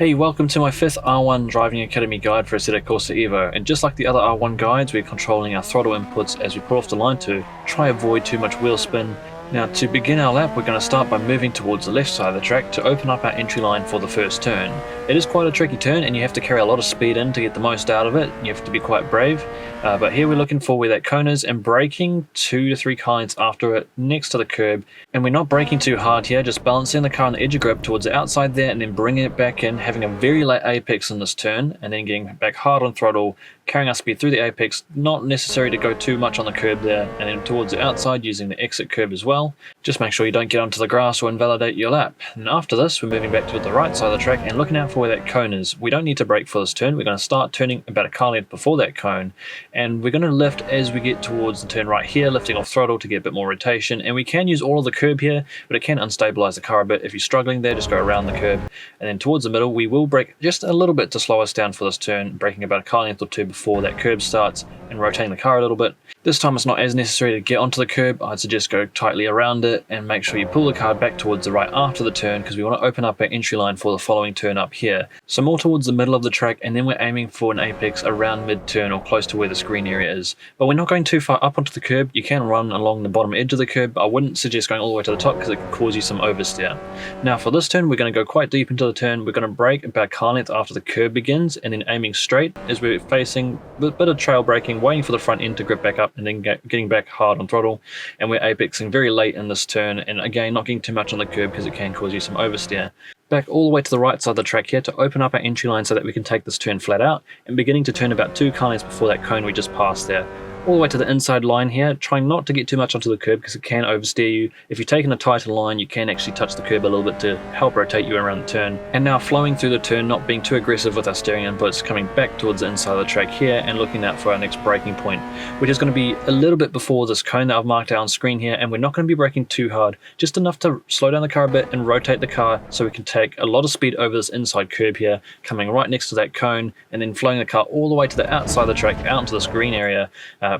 Hey, welcome to my 5th R1 Driving Academy guide for Assetto Corsa EVO, and just like the other R1 guides, we're controlling our throttle inputs as we pull off the line to try avoid too much wheel spin. Now to begin our lap, we're going to start by moving towards the left side of the track to open up our entry line for the first turn. It is quite a tricky turn and you have to carry a lot of speed in to get the most out of it. You have to be quite brave, but here we're looking for where that cone is and braking 2 to 3 car lengths after it next to the curb. And we're not braking too hard here, just balancing the car on the edge of grip towards the outside there and then bringing it back in, having a very late apex in this turn and then getting back hard on throttle, carrying our speed through the apex, not necessary to go too much on the curb there, and then towards the outside using the exit curb as well. Just make sure you don't get onto the grass or invalidate your lap. And after this, we're moving back to the right side of the track and looking out for where that cone is. We don't need to brake for this turn. We're going to start turning about a car length before that cone, and we're going to lift as we get towards the turn right here, lifting off throttle to get a bit more rotation. And we can use all of the curb here, but it can unstabilize the car a bit. If you're struggling there, just go around the curb. And then towards the middle, we will brake just a little bit to slow us down for this turn, braking about a car length or two before that curb starts and rotating the car a little bit. This time it's not as necessary to get onto the curb. I'd suggest go tightly around it and make sure you pull the car back towards the right after the turn, because we want to open up our entry line for the following turn up here. So more towards the middle of the track, and then we're aiming for an apex around mid-turn or close to where this green area is. But we're not going too far up onto the curb. You can run along the bottom edge of the curb, but I wouldn't suggest going all the way to the top because it can cause you some oversteer. Now for this turn, we're going to go quite deep into the turn. We're going to brake about a car length after the curb begins and then aiming straight as we're facing a bit of trail braking, waiting for the front end to grip back up and then getting back hard on throttle. And we're apexing very late in this turn, and again not getting too much on the curb because it can cause you some oversteer. Back all the way to the right side of the track here to open up our entry line so that we can take this turn flat out and beginning to turn about 2 car lengths before that cone we just passed there. All the way to the inside line here, trying not to get too much onto the curb because it can oversteer you. If you're taking a tighter line, you can actually touch the curb a little bit to help rotate you around the turn. And now flowing through the turn, not being too aggressive with our steering inputs, coming back towards the inside of the track here and looking out for our next braking point, which is going to be a little bit before this cone that I've marked out on screen here. And we're not going to be braking too hard, just enough to slow down the car a bit and rotate the car so we can take a lot of speed over this inside curb here, coming right next to that cone and then flowing the car all the way to the outside of the track out into this green area,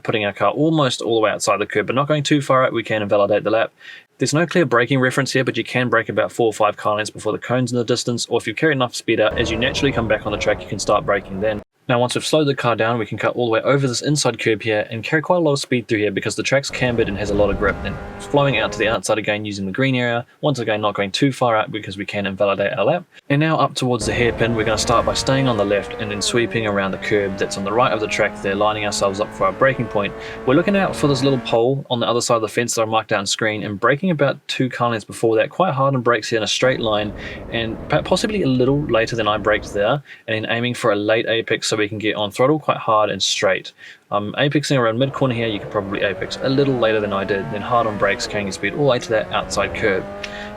putting our car almost all the way outside the curb, but not going too far out. We can invalidate the lap. There's no clear braking reference here, but you can brake about 4 or 5 car lengths before the cone's in the distance, or if you carry enough speed out, as you naturally come back on the track, you can start braking then. Now once we've slowed the car down, we can cut all the way over this inside curb here and carry quite a lot of speed through here because the track's cambered and has a lot of grip, and flowing out to the outside again using the green area, once again not going too far out because we can invalidate our lap. And now up towards the hairpin, we're going to start by staying on the left and then sweeping around the curb that's on the right of the track there, lining ourselves up for our braking point. We're looking out for this little pole on the other side of the fence that I marked out on screen and braking about 2 car lengths before that, quite hard on brakes here in a straight line and possibly a little later than I braked there, and then aiming for a late apex so we can get on throttle quite hard and straight. Apexing around mid-corner here, you could probably apex a little later than I did, then hard on brakes, carrying your speed all the way to that outside curb.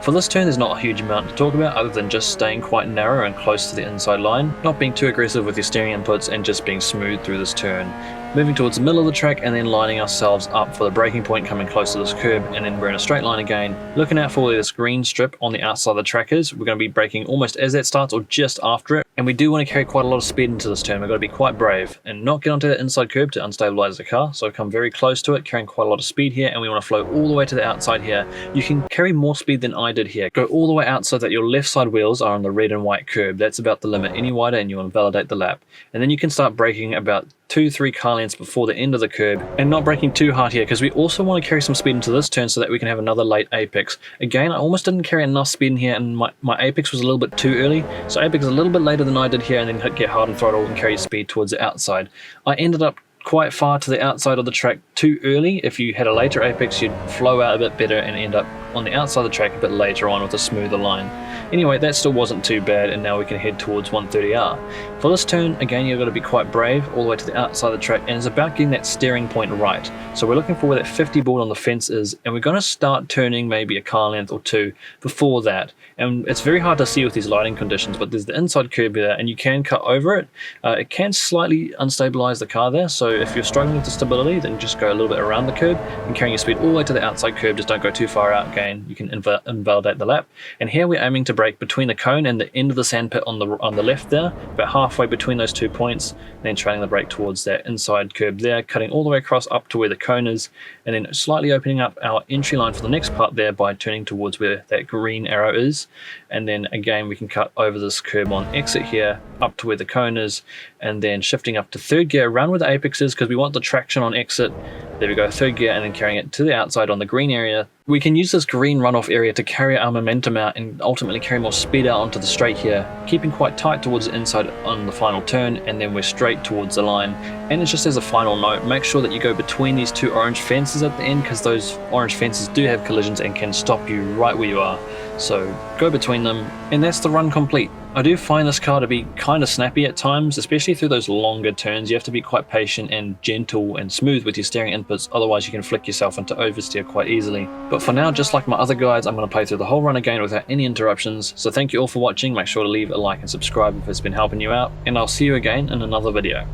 For this turn, there's not a huge amount to talk about other than just staying quite narrow and close to the inside line, not being too aggressive with your steering inputs and just being smooth through this turn. Moving towards the middle of the track and then lining ourselves up for the braking point, coming close to this curb, and then we're in a straight line again, looking out for where this green strip on the outside of the track is. We're going to be braking almost as that starts or just after it, and we do want to carry quite a lot of speed into this turn. We've got to be quite brave and not get onto that inside curb to unstabilize the car, so come very close to it, carrying quite a lot of speed here, and we want to flow all the way to the outside here. You can carry more speed than I did here. Go all the way out so that your left side wheels are on the red and white curb. That's about the limit. Any wider and you want to validate the lap, and then you can start braking about 2-3 car lengths before the end of the curb, and not braking too hard here because we also want to carry some speed into this turn so that we can have another late apex. Again, I almost didn't carry enough speed in here and my apex was a little bit too early, so apex a little bit later than I did here and then get hard on throttle and carry speed towards the outside. I ended up quite far to the outside of the track too early. If you had a later apex, you'd flow out a bit better and end up on the outside of the track a bit later on with a smoother line. Anyway, that still wasn't too bad, and now we can head towards 130R. For this turn, again, you've got to be quite brave all the way to the outside of the track, and it's about getting that steering point right. So we're looking for where that 50 board on the fence is, and we're going to start turning maybe a car length or 2 before that. And it's very hard to see with these lighting conditions, but there's the inside curb there, and you can cut over it. It can slightly unstabilize the car there, so if you're struggling with the stability, then just go a little bit around the curb and carrying your speed all the way to the outside curb. Just don't go too far out again. again, you can invalidate the lap. And here we're aiming to brake between the cone and the end of the sandpit on the left there, about halfway between those 2 points, and then trailing the brake towards that inside curb there, cutting all the way across up to where the cone is, and then slightly opening up our entry line for the next part there by turning towards where that green arrow is. And then again, we can cut over this curb on exit here, up to where the cone is, and then shifting up to third gear around where the apex is because we want the traction on exit. There we go, third gear, and then carrying it to the outside on the green area. We can use this green runoff area to carry our momentum out and ultimately carry more speed out onto the straight here, keeping quite tight towards the inside on the final turn, and then we're straight towards the line. And it's just as a final note, make sure that you go between these two orange fences at the end, because those orange fences do have collisions and can stop you right where you are. So go between them, and that's the run complete. I do find this car to be kind of snappy at times, especially through those longer turns. You have to be quite patient and gentle and smooth with your steering inputs, otherwise you can flick yourself into oversteer quite easily. But for now, just like my other guides, I'm going to play through the whole run again without any interruptions. So thank you all for watching, make sure to leave a like and subscribe if it's been helping you out, and I'll see you again in another video.